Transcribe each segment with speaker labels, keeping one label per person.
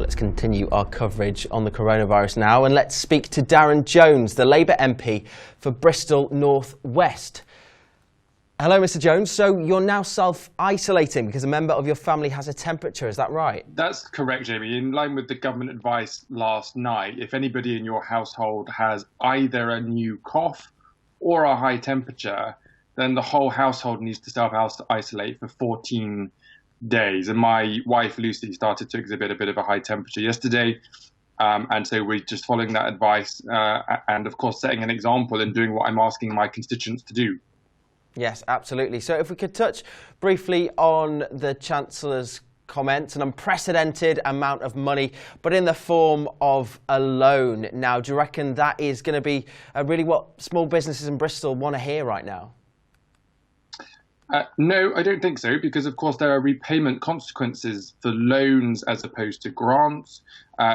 Speaker 1: Let's continue our coverage on the coronavirus now, and let's speak to Darren Jones, the Labour MP for Bristol North West. Hello, Mr. Jones. So you're now self-isolating because a member of your family has a temperature, is that right?
Speaker 2: That's correct, Jamie. In line with the government advice last night, if anybody in your household has either a new cough or a high temperature, then the whole household needs to self-isolate for 14 days. And my wife, Lucy, started to exhibit a bit of a high temperature yesterday. And so we're just following that advice and, of course, setting an example and doing what I'm asking my constituents to do.
Speaker 1: Yes, absolutely. So if we could touch briefly on the Chancellor's comments, an unprecedented amount of money, but in the form of a loan. Now, do you reckon that is going to be really what small businesses in Bristol want to hear right now?
Speaker 2: No, I don't think so, because, of course, there are repayment consequences for loans as opposed to grants,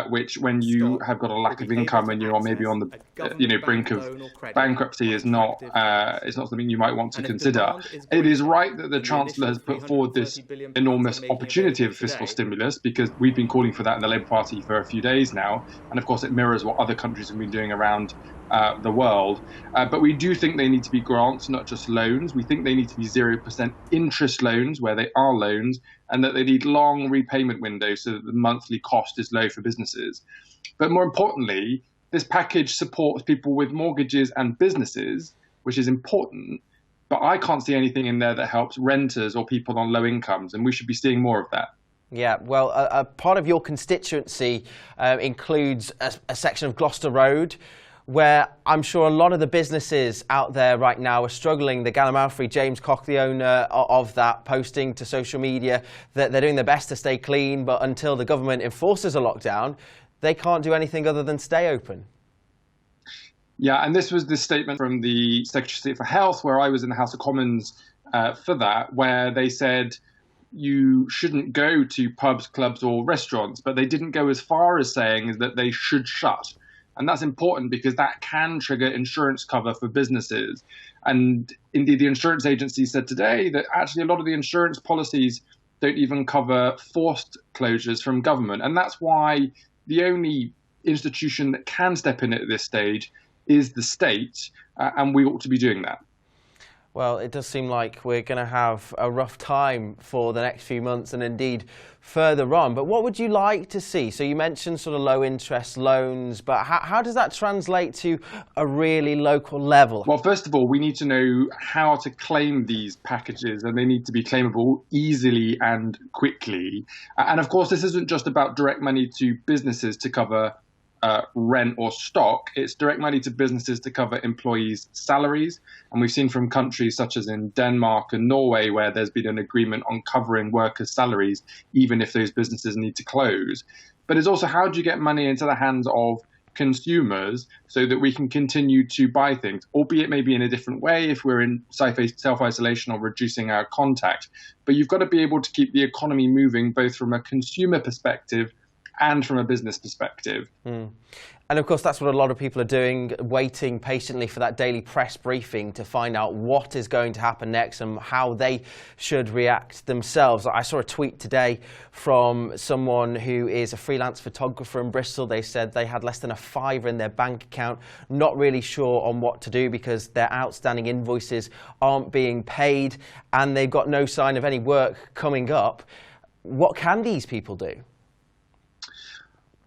Speaker 2: which when you have got a lack of income and you're maybe on the brink of bankruptcy is not it's not something you might want to consider. It is right that the Chancellor has put forward this enormous opportunity of fiscal stimulus, because we've been calling for that in the Labour Party for a few days now. And, of course, it mirrors what other countries have been doing around the world. But we do think they need to be grants, not just loans. We think they need to be 0% interest loans where they are loans, and that they need long repayment windows so that the monthly cost is low for businesses. But more importantly, this package supports people with mortgages and businesses, which is important. But I can't see anything in there that helps renters or people on low incomes, and we should be seeing more of that.
Speaker 1: Yeah, well, a part of your constituency includes a section of Gloucester Road, where I'm sure a lot of the businesses out there right now are struggling. The Gallimalfrey, James Cock, the owner of that, posting to social media that they're doing their best to stay clean, but until the government enforces a lockdown, they can't do anything other than stay open.
Speaker 2: Yeah, and this was the statement from the Secretary of State for Health, where I was in the House of Commons for that, where they said you shouldn't go to pubs, clubs or restaurants, but they didn't go as far as saying that they should shut. And that's important because that can trigger insurance cover for businesses. And indeed, the insurance agency said today that actually a lot of the insurance policies don't even cover forced closures from government. And that's why the only institution that can step in at this stage is the state, and we ought to be doing that.
Speaker 1: Well, it does seem like we're going to have a rough time for the next few months and indeed further on. But what would you like to see? So you mentioned sort of low interest loans, but how does that translate to a really local level?
Speaker 2: Well, first of all, we need to know how to claim these packages, and they need to be claimable easily and quickly. And of course, this isn't just about direct money to businesses to cover rent or stock. It's direct money to businesses to cover employees' salaries. And we've seen from countries such as in Denmark and Norway where there's been an agreement on covering workers' salaries, even if those businesses need to close. But it's also, how do you get money into the hands of consumers so that we can continue to buy things, albeit maybe in a different way if we're in self-isolation or reducing our contact. But you've got to be able to keep the economy moving, both from a consumer perspective and from a business perspective.
Speaker 1: And of course, that's what a lot of people are doing, waiting patiently for that daily press briefing to find out what is going to happen next and how they should react themselves. I saw a tweet today from someone who is a freelance photographer in Bristol. They said they had less than a £5 in their bank account, not really sure on what to do because their outstanding invoices aren't being paid and they've got no sign of any work coming up. What can these people do?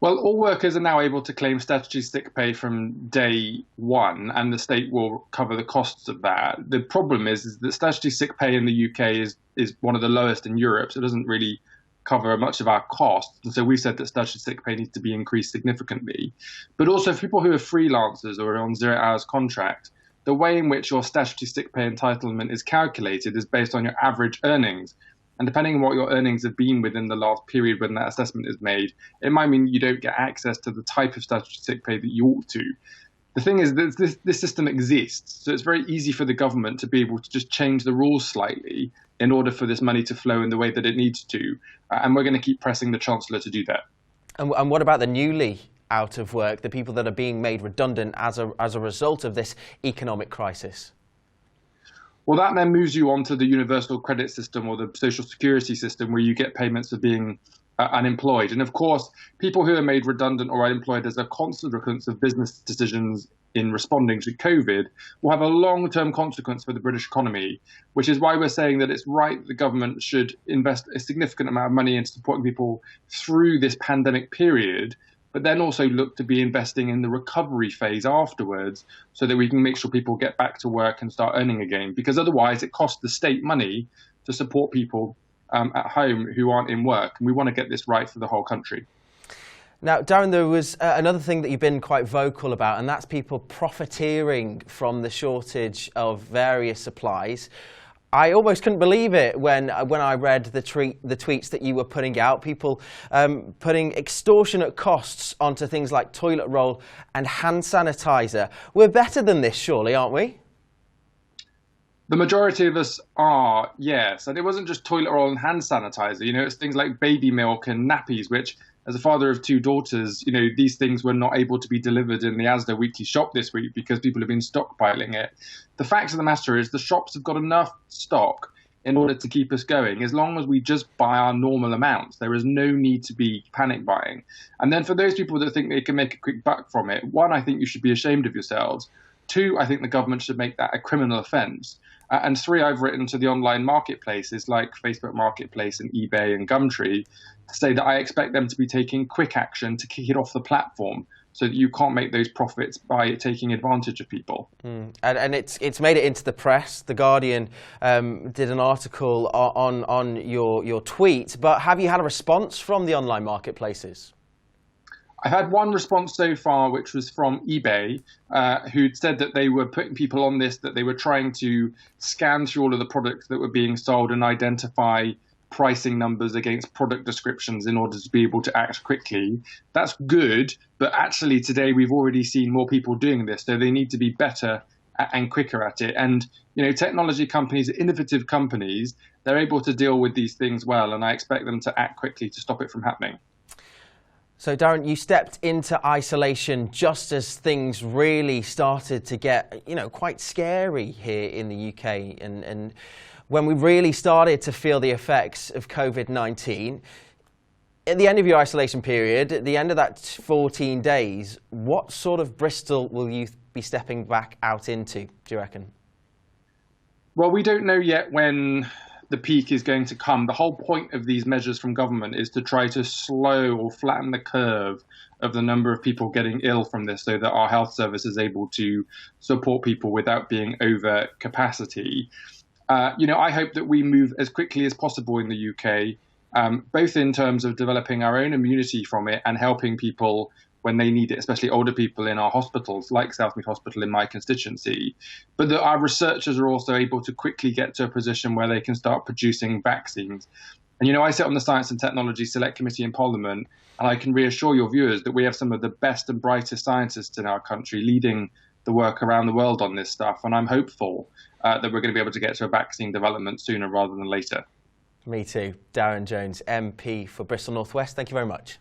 Speaker 2: Well, all workers are now able to claim statutory sick pay from day one, and the state will cover the costs of that. The problem is that statutory sick pay in the UK is one of the lowest in Europe, so it doesn't really cover much of our costs. And so we've said that statutory sick pay needs to be increased significantly. But also for people who are freelancers or on 0 hours contract, the way in which your statutory sick pay entitlement is calculated is based on your average earnings. And depending on what your earnings have been within the last period when that assessment is made, it might mean you don't get access to the type of statutory sick pay that you ought to. The thing is that this system exists, so it's very easy for the government to be able to just change the rules slightly in order for this money to flow in the way that it needs to. And we're going to keep pressing the Chancellor to do that.
Speaker 1: And what about the newly out of work, the people that are being made redundant as a result of this economic crisis?
Speaker 2: Well, that then moves you onto the universal credit system or the social security system, where you get payments for being unemployed. And of course, people who are made redundant or unemployed as a consequence of business decisions in responding to COVID will have a long-term consequence for the British economy, which is why we're saying that it's right that the government should invest a significant amount of money into supporting people through this pandemic period, but then also look to be investing in the recovery phase afterwards so that we can make sure people get back to work and start earning again. Because otherwise it costs the state money to support people at home who aren't in work. And we want to get this right for the whole country.
Speaker 1: Now, Darren, there was another thing that you've been quite vocal about, and that's people profiteering from the shortage of various supplies. I almost couldn't believe it when I read the tweets that you were putting out, people putting extortionate costs onto things like toilet roll and hand sanitizer. We're better than this, surely, aren't we?
Speaker 2: The majority of us are, yes. And it wasn't just toilet roll and hand sanitizer. You know, it's things like baby milk and nappies, which, as a father of two daughters, you know, these things were not able to be delivered in the Asda weekly shop this week because people have been stockpiling it. The fact of the matter is the shops have got enough stock in order to keep us going. As long as we just buy our normal amounts, there is no need to be panic buying. And then for those people that think they can make a quick buck from it, one, I think you should be ashamed of yourselves. Two, I think the government should make that a criminal offence. And three, I've written to the online marketplaces like Facebook Marketplace and eBay and Gumtree to say that I expect them to be taking quick action to kick it off the platform so that you can't make those profits by taking advantage of people.
Speaker 1: And it's made it into the press. The Guardian did an article on your tweet, but have you had a response from the online marketplaces?
Speaker 2: I had one response so far, which was from eBay, who'd said that they were putting people on this, that they were trying to scan through all of the products that were being sold and identify pricing numbers against product descriptions in order to be able to act quickly. That's good, but actually today we've already seen more people doing this, so they need to be better and quicker at it. And, you know, technology companies, innovative companies, they're able to deal with these things well, and I expect them to act quickly to stop it from happening.
Speaker 1: So, Darren, you stepped into isolation just as things really started to get, you know, quite scary here in the UK. And when we really started to feel the effects of COVID-19, at the end of your isolation period, at the end of that 14 days, what sort of Bristol will you be stepping back out into, do you reckon?
Speaker 2: Well, we don't know yet when the peak is going to come. The whole point of these measures from government is to try to slow or flatten the curve of the number of people getting ill from this so that our health service is able to support people without being over capacity. You know, I hope that we move as quickly as possible in the UK, both in terms of developing our own immunity from it and helping people when they need it, especially older people in our hospitals, like Southmead Hospital in my constituency, but that our researchers are also able to quickly get to a position where they can start producing vaccines. And, you know, I sit on the Science and Technology Select Committee in Parliament, and I can reassure your viewers that we have some of the best and brightest scientists in our country leading the work around the world on this stuff. And I'm hopeful that we're going to be able to get to a vaccine development sooner rather than later.
Speaker 1: Me too. Darren Jones, MP for Bristol North West. Thank you very much.